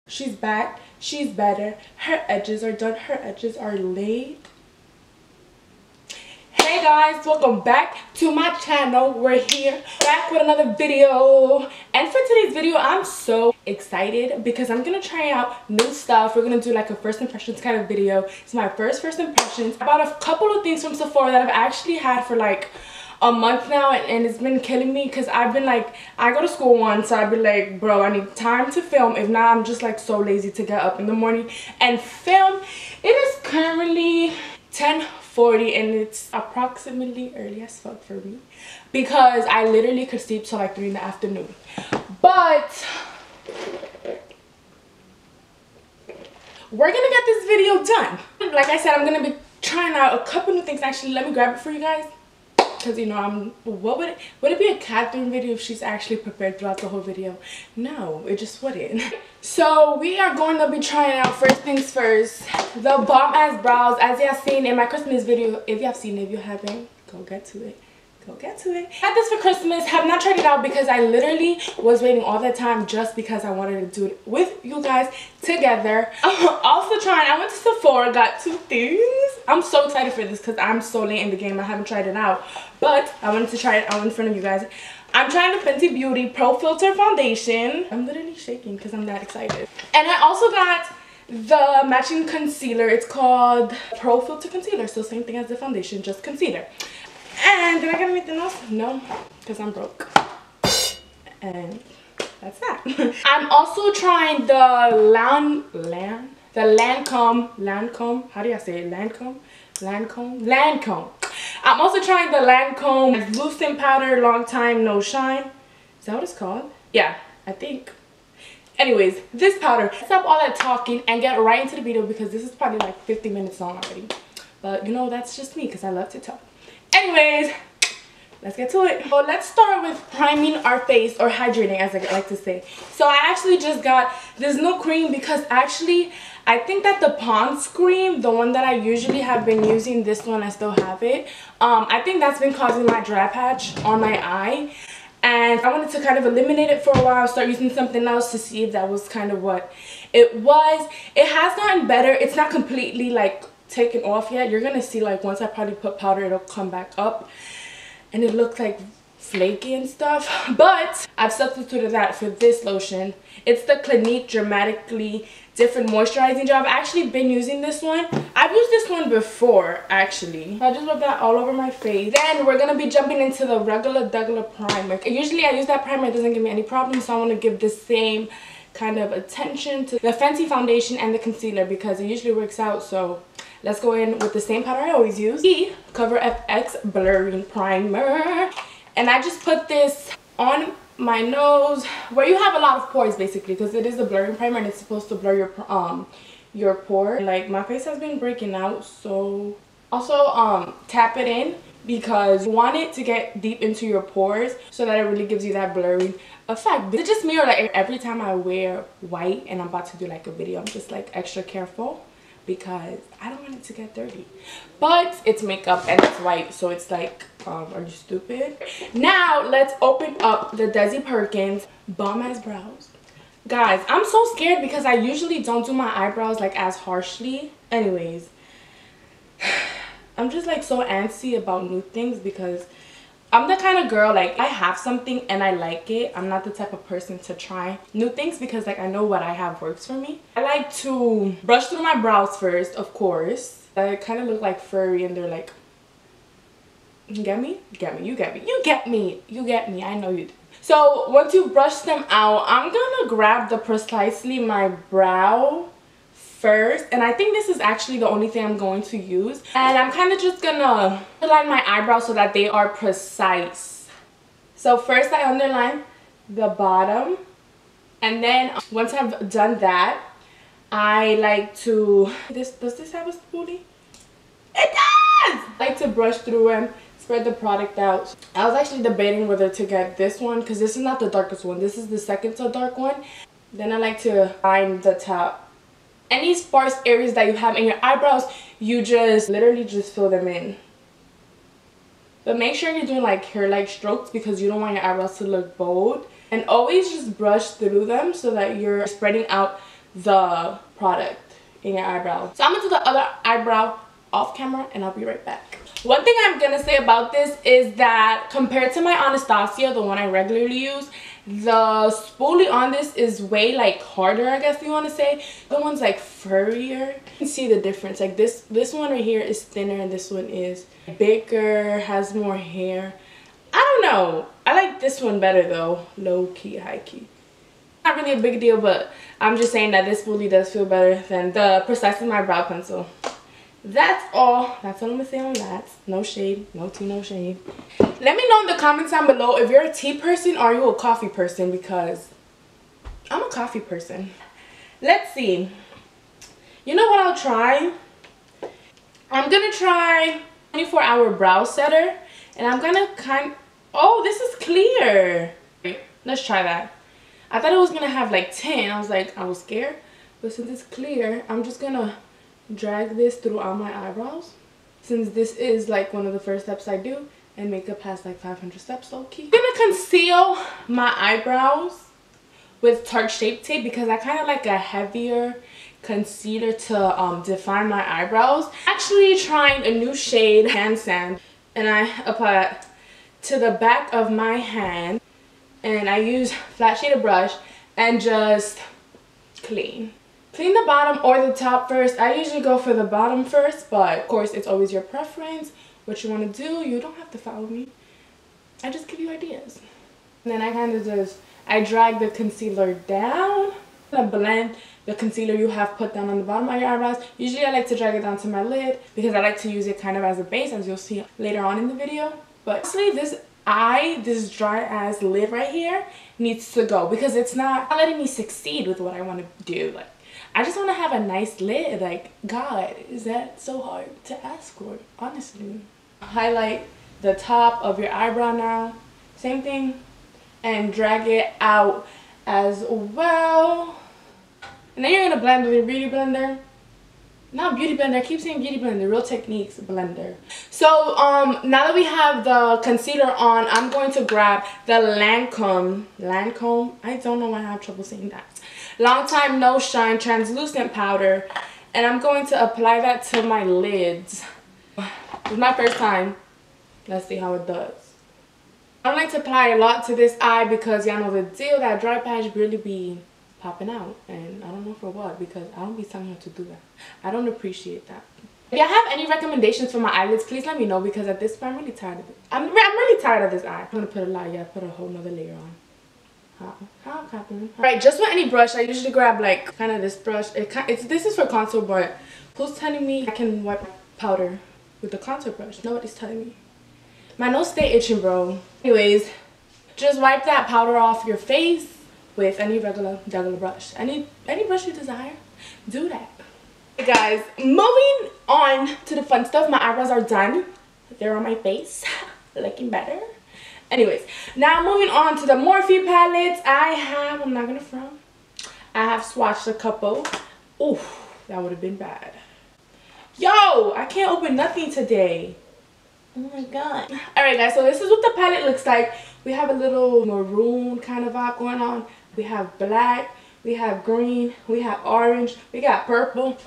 She's back. She's better. Her edges are done. Her edges are laid. Hey guys, welcome back to my channel. We're here back with another video, and for today's video I'm so excited because I'm gonna try out new stuff. We're gonna do like a first impressions kind of video. It's my first impressions. I bought a couple of things from Sephora that I've actually had for like a month now, and it's been killing me because I've been like, I go to school once, so I've been like, bro, I need time to film. If not, I'm just like so lazy to get up in the morning and film. It is currently 10:40 and it's approximately early as fuck for me because I literally could sleep till like 3 in the afternoon. But we're gonna get this video done. Like I said, I'm gonna be trying out a couple new things. Actually, let me grab it for you guys because you know what would it be a Katherine video if she's actually prepared throughout the whole video? No, it just wouldn't. So we are going to be trying out, first things first, the bomb ass brows. As you have seen in my Christmas video, if you have seen it, if you haven't, go get to it. I had this for Christmas. Have not tried it out because I literally was waiting all that time just because I wanted to do it with you guys together. Also trying, I went to Sephora, got two things. I'm so excited for this because I'm so late in the game. I haven't tried it out, but I wanted to try it out in front of you guys. I'm trying the Fenty Beauty Pro Filter Foundation. I'm literally shaking because I'm that excited. And I also got the matching concealer. It's called Pro Filter Concealer. So same thing as the foundation, just concealer. And did I get anything else? No, because I'm broke. And that's that. I'm also trying the Lancome. How do you say it? Lancome. I'm also trying the Lancome Lucent Powder Long Time No Shine. Is that what it's called? Yeah, I think. Anyways, this powder. Stop all that talking and get right into the video because this is probably like 50 minutes long already. But you know, that's just me because I love to talk. Anyways, let's get to it. Well, let's start with priming our face, or hydrating as I like to say. So I actually just got this new cream because actually I think that the Pond's cream, the one that I usually have been using, this one I still have it. I think that's been causing my dry patch on my eye. And I wanted to kind of eliminate it for a while, start using something else to see if that was kind of what it was. It has gotten better. It's not completely like taken off yet. You're gonna see like once I probably put powder, it'll come back up and it looks like flaky and stuff. But I've substituted that for this lotion. It's the Clinique Dramatically Different Moisturizing Gel. I've actually been using this one. I've used this one before actually. I just rub that all over my face. Then we're gonna be jumping into the regular primer. Usually I use that primer, it doesn't give me any problems, so I want to give the same kind of attention to the Fenty foundation and the concealer because it usually works out. So let's go in with the same powder I always use, the Cover FX Blurring Primer. And I just put this on my nose where you have a lot of pores basically because it is a blurring primer and it's supposed to blur your pore. Like my face has been breaking out, so also tap it in because you want it to get deep into your pores so that it really gives you that blurring effect. Is it just me, or like every time I wear white and I'm about to do like a video, I'm just like extra careful because I don't want it to get dirty? But it's makeup and it's white, so it's like, are you stupid? Now let's open up the Desi Perkins Bomb Ass Brows. Guys, I'm so scared because I usually don't do my eyebrows like as harshly. Anyways, I'm just like so antsy about new things because I'm the kind of girl, like I have something and I like it. I'm not the type of person to try new things because like I know what I have works for me. I like to brush through my brows first, of course. They kind of look like furry and they're like, you get me? You get me, I know you do. So once you brush them out, I'm gonna grab the Precisely My Brow first, and I think this is actually the only thing I'm going to use, and I'm kind of just gonna underline my eyebrows so that they are precise. So first I underline the bottom, and then once I've done that, I like to does this have a spoolie? It does! I like to brush through and spread the product out. I was actually debating whether to get this one because this is not the darkest one, this is the second to dark one. Then I like to line the top. Any sparse areas that you have in your eyebrows, you just literally just fill them in. But make sure you're doing like hair-like strokes because you don't want your eyebrows to look bold. And always just brush through them so that you're spreading out the product in your eyebrow. So I'm gonna do the other eyebrow off camera and I'll be right back. One thing I'm gonna say about this is that compared to my Anastasia, the one I regularly use, the spoolie on this is way like harder, I guess you want to say. The one's like furrier. You can see the difference. Like this one right here is thinner and this one is bigger, has more hair. I don't know. I like this one better though. Low key, high key. Not really a big deal, but I'm just saying that this spoolie does feel better than the Precisely My Brow Pencil. That's all I'm gonna say on that. No shade, no tea, no shade. Let me know in the comments down below if you're a tea person or are you a coffee person, because I'm a coffee person. Let's see. You know what I'll try? I'm gonna try 24-hour brow setter, and I'm gonna oh, this is clear. Let's try that. I thought it was gonna have like 10. I was scared, but since it's clear, I'm just gonna drag this throughout my eyebrows, since this is like one of the first steps I do, and makeup has like 500 steps low key. I'm gonna conceal my eyebrows with Tarte Shape Tape because I kind of like a heavier concealer to define my eyebrows. Actually trying a new shade, Hand Sand, and I apply it to the back of my hand, and I use flat shaded brush and just clean the bottom or the top first. I usually go for the bottom first, but of course it's always your preference what you want to do. You don't have to follow me. I just give you ideas. And then I kind of I drag the concealer down. I blend the concealer you have put down on the bottom of your eyebrows. Usually I like to drag it down to my lid because I like to use it kind of as a base, as you'll see later on in the video. But honestly, this dry ass lid right here needs to go because it's not letting me succeed with what I want to do. Like, I just want to have a nice lid. Like, God, is that so hard to ask for, honestly? Highlight the top of your eyebrow now. Same thing. And drag it out as well. And then you're going to blend with your beauty blender. Not beauty blender. I keep saying beauty blender. Real Techniques blender. So, now that we have the concealer on, I'm going to grab the Lancome. I don't know why I have trouble saying that. Long Time No Shine translucent powder, and I'm going to apply that to my lids. It's my first time. Let's see how it does. I don't like to apply a lot to this eye because y'all know the deal, that dry patch really be popping out, and I don't know for what, because I don't be telling you to do that. I don't appreciate that. If y'all have any recommendations for my eyelids, please let me know, because at this point I'm really tired of it. I'm really tired of this eye. I'm gonna put a lot. Yeah, put a whole nother layer on. How, Katherine? Right, just with any brush, I usually grab like kind of this brush. This is for contour, but who's telling me I can wipe powder with the contour brush? Nobody's telling me. My nose stay itching, bro. Anyways, just wipe that powder off your face with any regular brush. Any brush you desire, do that. Hey guys, moving on to the fun stuff. My eyebrows are done. They're on my face, looking better. Anyways, now moving on to the Morphe palettes. I'm not gonna front, I have swatched a couple. Oof, that would have been bad. Yo, I can't open nothing today. Oh my god. Alright guys, so this is what the palette looks like. We have a little maroon kind of vibe going on. We have black, we have green, we have orange, we got purple.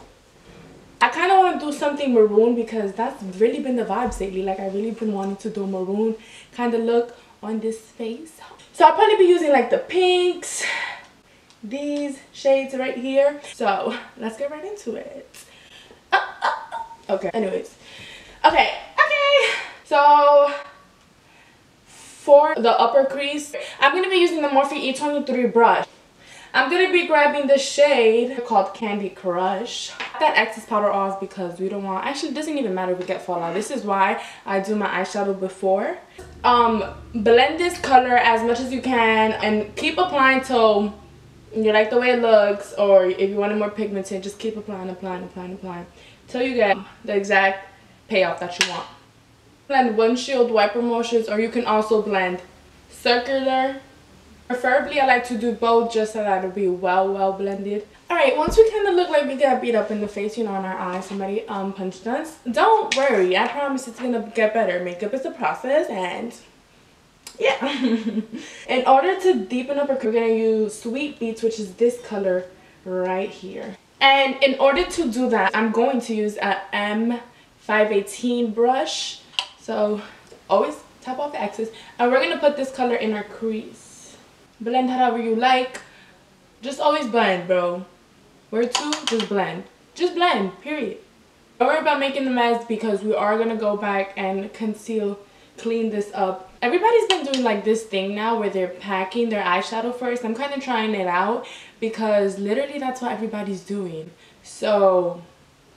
I kind of want to do something maroon because that's really been the vibes lately. Like, I really been wanting to do a maroon kind of look on this face. So I'll probably be using like the pinks, these shades right here. So let's get right into it. Okay, anyways. Okay. So for the upper crease, I'm going to be using the Morphe E23 brush. I'm going to be grabbing the shade called Candy Crush. That excess powder off because we don't want, actually it doesn't even matter if we get fallout. This is why I do my eyeshadow before. Blend this color as much as you can and keep applying till you like the way it looks, or if you want it more pigmented, just keep applying till you get the exact payoff that you want. Blend windshield wiper motions, or you can also blend circular. Preferably I like to do both just so that it'll be well blended. Alright, once we kind of look like we got beat up in the face, you know, in our eyes, somebody punched us, don't worry, I promise it's gonna get better. Makeup is a process, and yeah. In order to deepen up our, we're gonna use Sweet Beats, which is this color right here. And in order to do that, I'm going to use a M518 brush. So always tap off the excess. And we're going to put this color in our crease. Blend however you like. Just always blend, bro. Where to? Just blend. Just blend, period. Don't worry about making the mess because we are going to go back and conceal, clean this up. Everybody's been doing like this thing now where they're packing their eyeshadow first. I'm kind of trying it out because literally that's what everybody's doing. So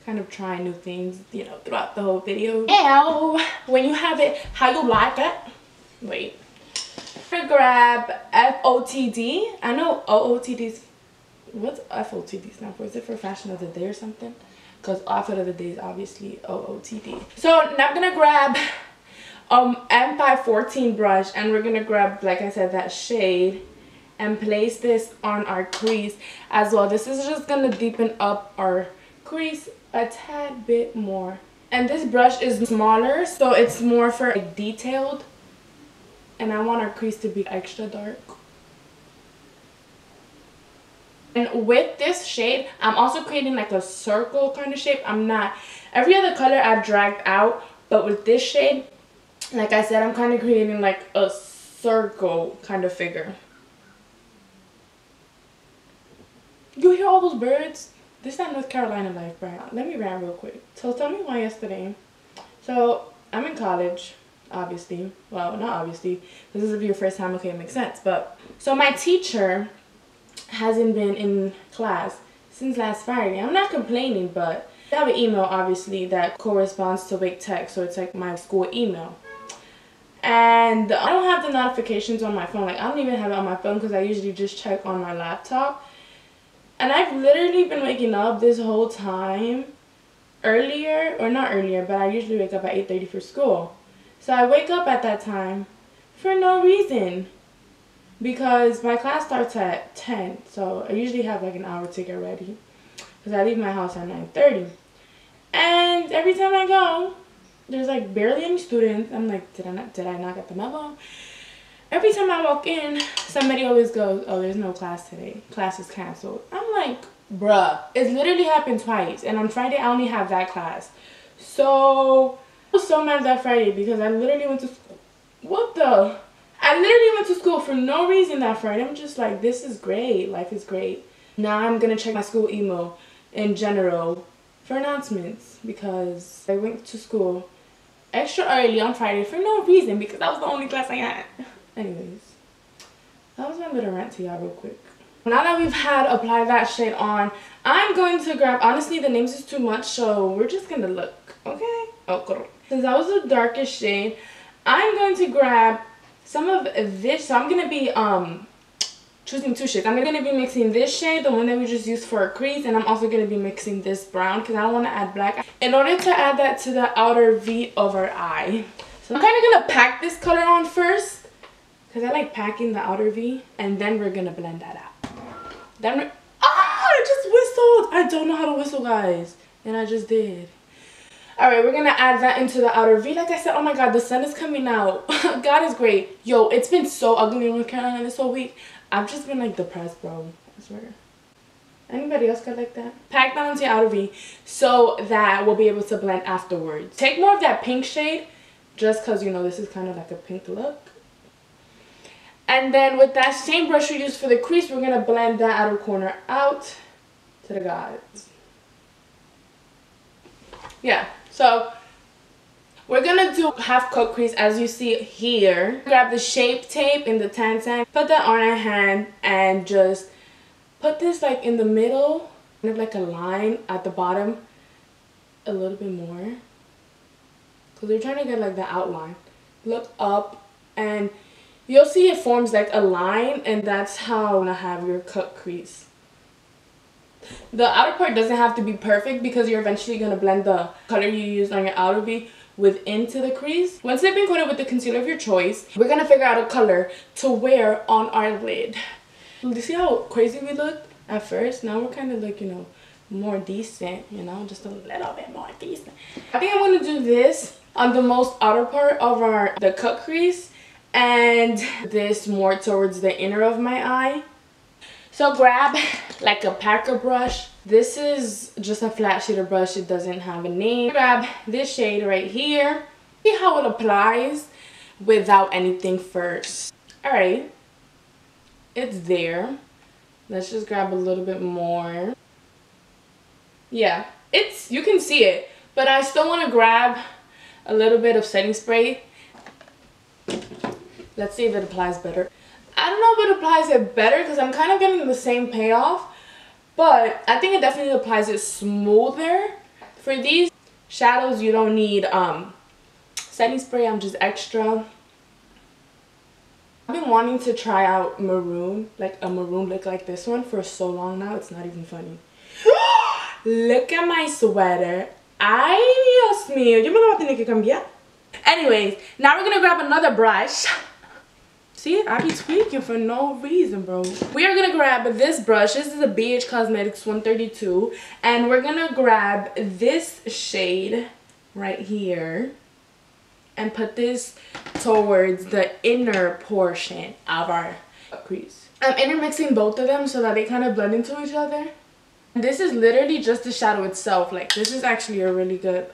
kind of trying new things, you know, throughout the whole video. Now, when you have it how you like it, wait. I'm gonna grab FOTD. I know OOTD's, what's FOTD stand for? Is it for fashion of the day or something? Because outfit of the day is obviously OOTD. So now I'm gonna grab M514 brush, and we're gonna grab, like I said, that shade and place this on our crease as well. This is just gonna deepen up our crease a tad bit more. And this brush is smaller, so it's more for like detailed, and I want our crease to be extra dark. And with this shade, I'm also creating like a circle kind of shape. I'm not, every other color I've dragged out, but with this shade, like I said, I'm kind of creating like a circle kind of figure. You hear all those birds? This is not North Carolina life, bro. Let me rant real quick. So tell me why yesterday. So I'm in college, obviously. Well, not obviously. This is your first time, okay, it makes sense. But so my teacher hasn't been in class since last Friday. I'm not complaining, but I have an email obviously that corresponds to Wake Tech, so it's like my school email. And I don't have the notifications on my phone. Like, I don't even have it on my phone because I usually just check on my laptop. And I've literally been waking up this whole time earlier, or not earlier, but I usually wake up at 8:30 for school. So I wake up at that time for no reason, because my class starts at 10, so I usually have like an hour to get ready because I leave my house at 9:30. And every time I go, there's like barely any students. I'm like, did I not get the memo? Every time I walk in, somebody always goes, oh, there's no class today, class is canceled. I'm like, bruh, it's literally happened twice, and on Friday I only have that class. So I was so mad that Friday because I literally went to school. What the? I literally went to school for no reason that Friday. I'm just like, this is great. Life is great. Now I'm going to check my school email in general for announcements because I went to school extra early on Friday for no reason because that was the only class I had. Anyways, that was my little rant to y'all real quick. Now that we've had applied that shade on, I'm going to grab, honestly the names is too much, so we're just going to look, okay? Oh, since that was the darkest shade, I'm going to grab some of this. So I'm going to be choosing two shades. I'm going to be mixing this shade, the one that we just used for a crease, and I'm also going to be mixing this brown because I don't want to add black in order to add that to the outer V of our eye. So I'm kind of going to pack this color on first because I like packing the outer V, and then we're going to blend that out. Then we're, I just whistled. I don't know how to whistle, guys, and I just did. Alright, we're going to add that into the outer V. Like I said, oh my god, the sun is coming out. God is great. Yo, it's been so ugly in North Carolina this whole week. I've just been like depressed, bro. I swear. Anybody else got like that? Pack that onto your outer V so that we'll be able to blend afterwards. Take more of that pink shade just because, you know, this is kind of like a pink look. And then with that same brush we used for the crease, we're going to blend that outer corner out to the gods. Yeah. So we're gonna do half cut crease as you see here. Grab the shape tape in the tan, put that on our hand, and just put this like in the middle, kind of like a line at the bottom, a little bit more, because we're trying to get like the outline. Look up and you'll see it forms like a line, and that's how you wanna have your cut crease. The outer part doesn't have to be perfect because you're eventually going to blend the color you used on your outer V into the crease. Once they've been coated with the concealer of your choice, we're going to figure out a color to wear on our lid. You see how crazy we looked at first? Now we're kind of like, you know, more decent, you know, just a little bit more decent. I think I'm going to do this on the most outer part of the cut crease, and this more towards the inner of my eye. So grab like a packer brush. This is just a flat shader brush. It doesn't have a name. Grab this shade right here. See how it applies without anything first. Alright. It's there. Let's just grab a little bit more. Yeah, you can see it, but I still want to grab a little bit of setting spray. Let's see if it applies better. I don't know if it applies it better because I'm kind of getting the same payoff, but I think it definitely applies it smoother. For these shadows, you don't need setting spray. I'm just extra. I've been wanting to try out maroon, like a maroon look like this one for so long now. It's not even funny. Look at my sweater. Ay, Dios mío. Yo me lo voy a tener que cambiar. Anyways, now we're going to grab another brush. See, I be tweaking for no reason, bro. We are going to grab this brush. This is a BH Cosmetics 132. And we're going to grab this shade right here. And put this towards the inner portion of our crease. I'm intermixing both of them so that they kind of blend into each other. And this is literally just the shadow itself. Like, this is actually a really good,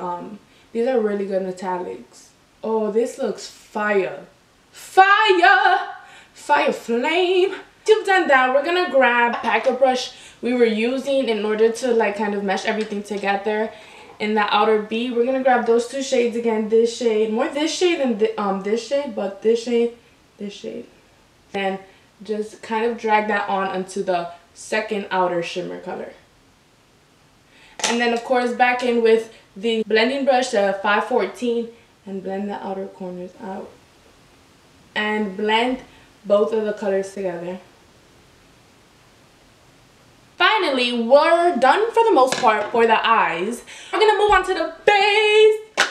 these are really good metallics. Oh, this looks fire. Fire! Fire flame! Once you've done that, we're gonna grab a packer brush we were using in order to like kind of mesh everything together. In the outer B, we're gonna grab those two shades again. This shade, more this shade than this shade, but this shade, and just kind of drag that on onto the second outer shimmer color. And then of course back in with the blending brush, the 514, and blend the outer corners out, and blend both of the colors together. Finally, we're done for the most part for the eyes. We're gonna move on to the face.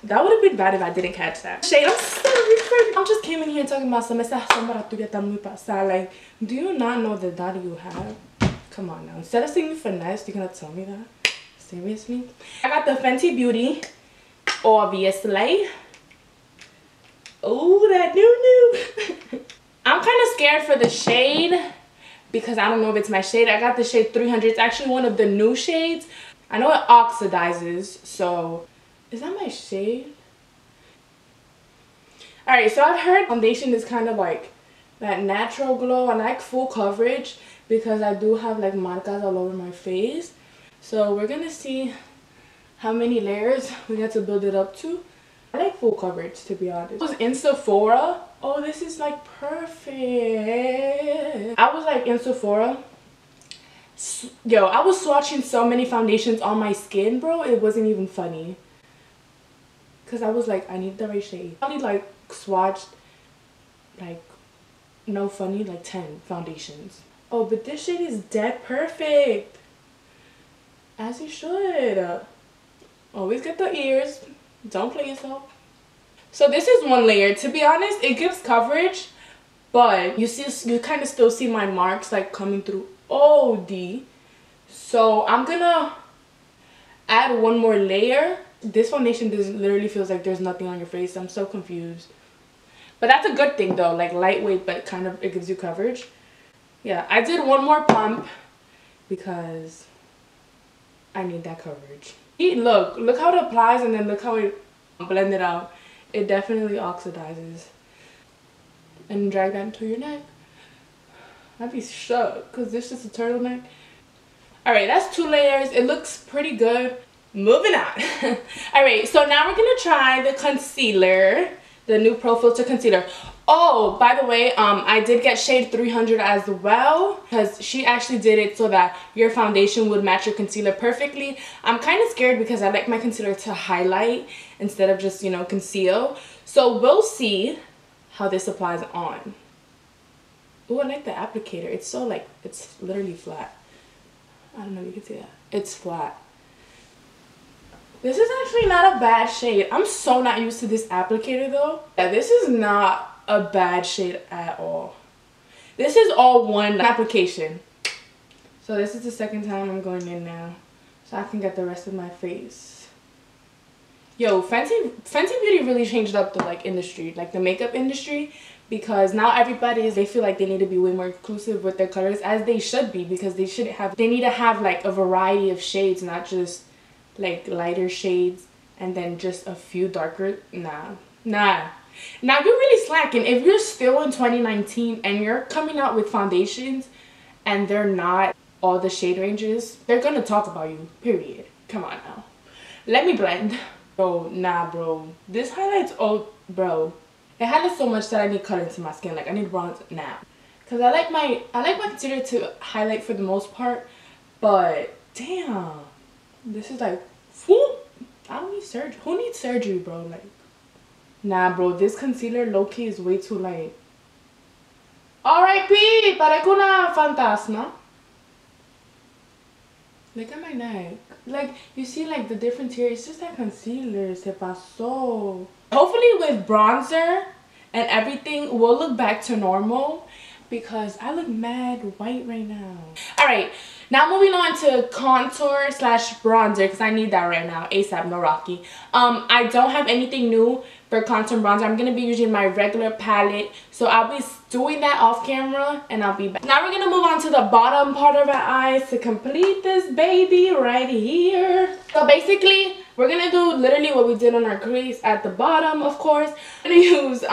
That would have been bad if I didn't catch that shade. I'm sorry. I just came in here talking about some like, do you not know the daddy you have? Come on now. Instead of saying finesse, you're gonna tell me that? Seriously? I got the Fenty Beauty, obviously. Oh, that new. I'm kind of scared for the shade, because I don't know if it's my shade. I got the shade 300. It's actually one of the new shades. I know it oxidizes, so is that my shade? Alright, so I've heard foundation is kind of like that natural glow. I like full coverage because I do have like marcas all over my face. So we're gonna see how many layers we got to build it up to. I like full coverage, to be honest. I was in Sephora. Oh, this is like perfect. I was like in Sephora. Yo, I was swatching so many foundations on my skin, bro. It wasn't even funny. Because I was like, I need the right shade. I only like swatched like, no funny, like 10 foundations. Oh, but this shade is dead perfect. As you should. Always get the ears. Don't play yourself. So this is one layer. To be honest, it gives coverage, but you kind of still see my marks like coming through OD. So I'm gonna add one more layer. This foundation literally feels like there's nothing on your face. I'm so confused. But that's a good thing though, like lightweight, but kind of it gives you coverage. Yeah, I did one more pump because I need that coverage. Look how it applies, and then look how it blended out. It definitely oxidizes. And drag that into your neck. I'd be shook because this is a turtleneck. Alright, that's 2 layers. It looks pretty good. Moving on. Alright, so now we're gonna try the concealer, the new Pro Filter concealer. Oh, by the way, I did get shade 300 as well, because she actually did it so that your foundation would match your concealer perfectly. I'm kind of scared because I like my concealer to highlight instead of just, you know, conceal. So we'll see how this applies on. Oh, I like the applicator. It's so like, it's literally flat. I don't know if you can see that. It's flat. This is actually not a bad shade. I'm so not used to this applicator though. Yeah, this is not a bad shade at all. This is all one application. So this is the second time I'm going in now, so I can get the rest of my face. Yo, Fenty Beauty really changed up the like industry, like the makeup industry, because now they feel like they need to be way more inclusive with their colors, as they should be, because they need to have like a variety of shades, not just like lighter shades and then just a few darker. Nah. Now you're really slacking. If you're still in 2019 and you're coming out with foundations and they're not all the shade ranges, they're gonna talk about you, period. Come on now, let me blend. Bro, nah bro, this highlights, oh bro, it highlights so much that I need color into my skin. Like I need bronze now, because I like my concealer to highlight for the most part, but damn, this is like, whoop, I don't need surgery. Who needs surgery, bro? Like, nah bro, this concealer low-key is way too light. R.I.P. Parezco una fantasma. Look at my neck. Like, you see like the difference here? It's just that concealer. Se pasó. Hopefully with bronzer and everything, we'll look back to normal, because I look mad white right now. Alright, now moving on to contour slash bronzer, because I need that right now. ASAP, no Rocky. I don't have anything new for contour and bronzer. I'm going to be using my regular palette. So I'll be doing that off camera and I'll be back. Now we're going to move on to the bottom part of our eyes to complete this baby right here. So basically, we're going to do literally what we did on our crease at the bottom, of course. I'm going to use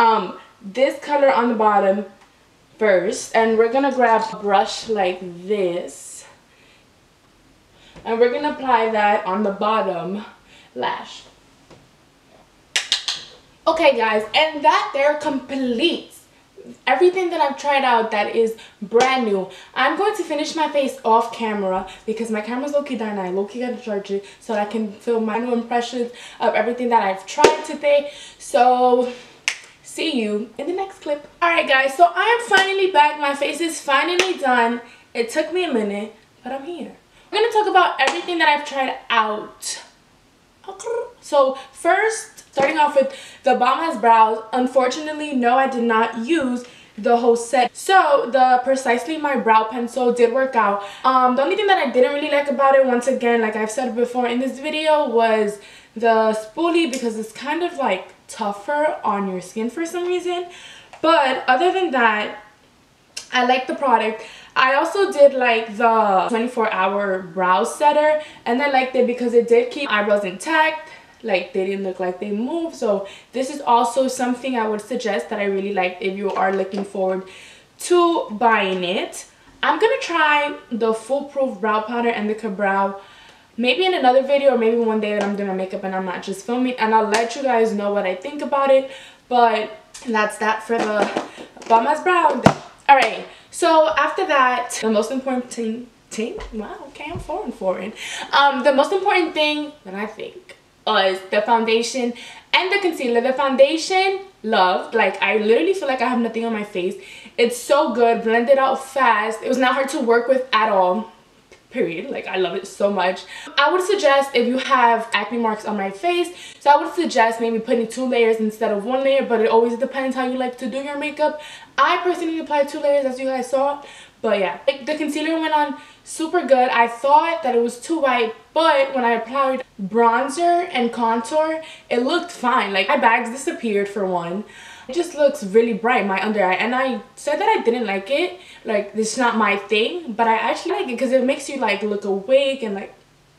this color on the bottom first, and we're gonna grab a brush like this and we're gonna apply that on the bottom lash. Okay guys, and that there completes everything that I've tried out that is brand new. I'm going to finish my face off camera because my camera's low-key dying. I low-key gotta charge it so that I can film my new impressions of everything that I've tried today. So see you in the next clip. Alright guys, so I am finally back. My face is finally done. It took me a minute, but I'm here. We're going to talk about everything that I've tried out. So first, starting off with the Balm Has Brows. Unfortunately, no, I did not use the whole set. So the Precisely My Brow Pencil did work out. The only thing that I didn't really like about it, once again, like I've said before in this video, was the spoolie, because it's kind of like tougher on your skin for some reason. But other than that, I like the product. I also did like the 24-hour brow setter, and I liked it because it did keep eyebrows intact. Like, they didn't look like they moved. So this is also something I would suggest that I really like if you are looking forward to buying it. I'm gonna try the Foolproof Brow Powder and the Ka-Brow maybe in another video, or maybe one day that I'm doing my makeup and I'm not just filming, and I'll let you guys know what I think about it. But that's that for the Balm Has Brow. Alright, so after that, the most important thing, wow, okay, I'm foreign. The most important thing that I think was the foundation and the concealer. The foundation, loved. Like, I literally feel like I have nothing on my face. It's so good, blended out fast. It was not hard to work with at all. Period. Like, I love it so much. I would suggest, if you have acne marks on my face, so I would suggest maybe putting 2 layers instead of 1 layer, but it always depends how you like to do your makeup. I personally applied 2 layers, as you guys saw. But yeah, the concealer went on super good. I thought that it was too white, but when I applied bronzer and contour, it looked fine. Like, my bags disappeared for one. It just looks really bright, my under eye. And I said that I didn't like it. Like, this is not my thing. But I actually like it because it makes you, like, look awake and, like,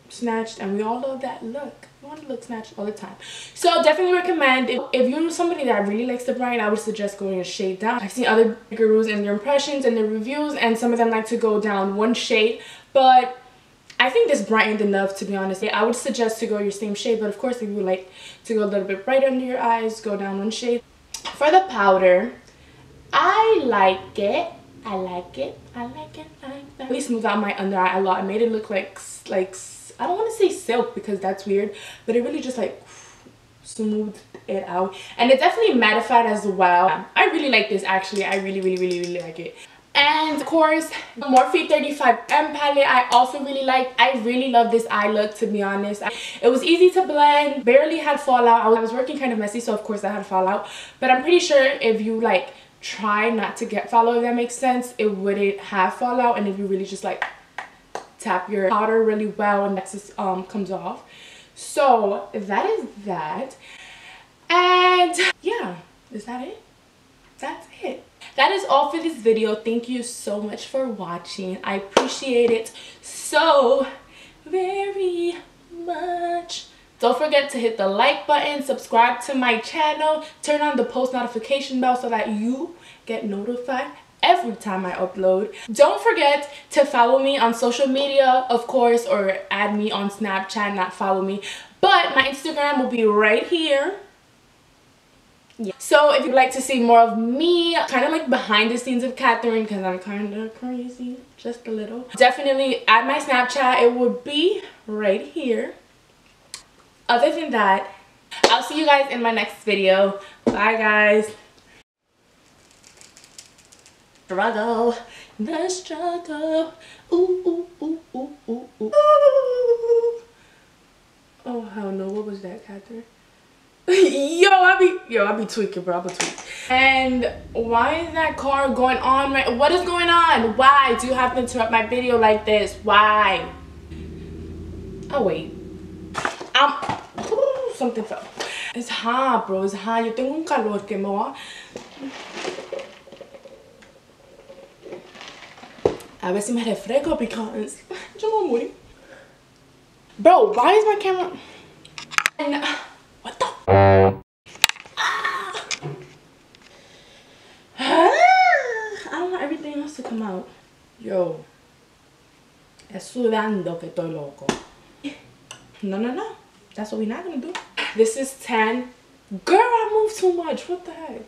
snatched. And we all love that look. We want to look snatched all the time. So, definitely recommend. If you're somebody that really likes the bright, I would suggest going a shade down. I've seen other gurus and their impressions and their reviews. And some of them like to go down 1 shade. But I think this brightened enough, to be honest. I would suggest to go your same shade. But, of course, if you like to go a little bit brighter under your eyes, go down 1 shade. For the powder, I like it. I like it. Really smooth out my under eye a lot. I made it look like I don't want to say silk because that's weird, but it really just like smoothed it out, and it definitely mattified as well. I really like this, actually. I really like it. And of course, the Morphe 35M palette I also really like. I really love this eye look, to be honest. It was easy to blend, barely had fallout. I was working kind of messy, so of course I had fallout. But I'm pretty sure if you like try not to get fallout, if that makes sense, it wouldn't have fallout. And if you really just like tap your powder really well and that just comes off. So that is that. And yeah, is that it? that's it. That is all for this video. Thank you so much for watching. I appreciate it so very much. Don't forget to hit the like button, subscribe to my channel, turn on the post notification bell so that you get notified every time I upload. Don't forget to follow me on social media, of course, or add me on Snapchat, not follow me. But my Instagram will be right here. Yeah. So if you'd like to see more of me, kind of like behind the scenes of Katherine, because I'm kind of crazy, just a little, definitely add my Snapchat. It would be right here. Other than that, I'll see you guys in my next video. Bye, guys. Struggle, the struggle. Ooh, ooh, ooh, ooh, ooh, ooh. Oh, hell no. What was that, Katherine? I be tweaking, bro. I be tweaking. And why is that car going on? What is going on? Why do you have to interrupt my video like this? Why? Oh, wait. Something fell. It's hot, bro. It's hot. Yo tengo un calor que me va a ver si me refresco because yo me voy a morir. Bro, why is my camera? And what the? I don't want everything else to come out. Yo, es sudando que estoy loco. No. That's what we're not gonna do. This is 10. Girl, I moved too much. What the heck?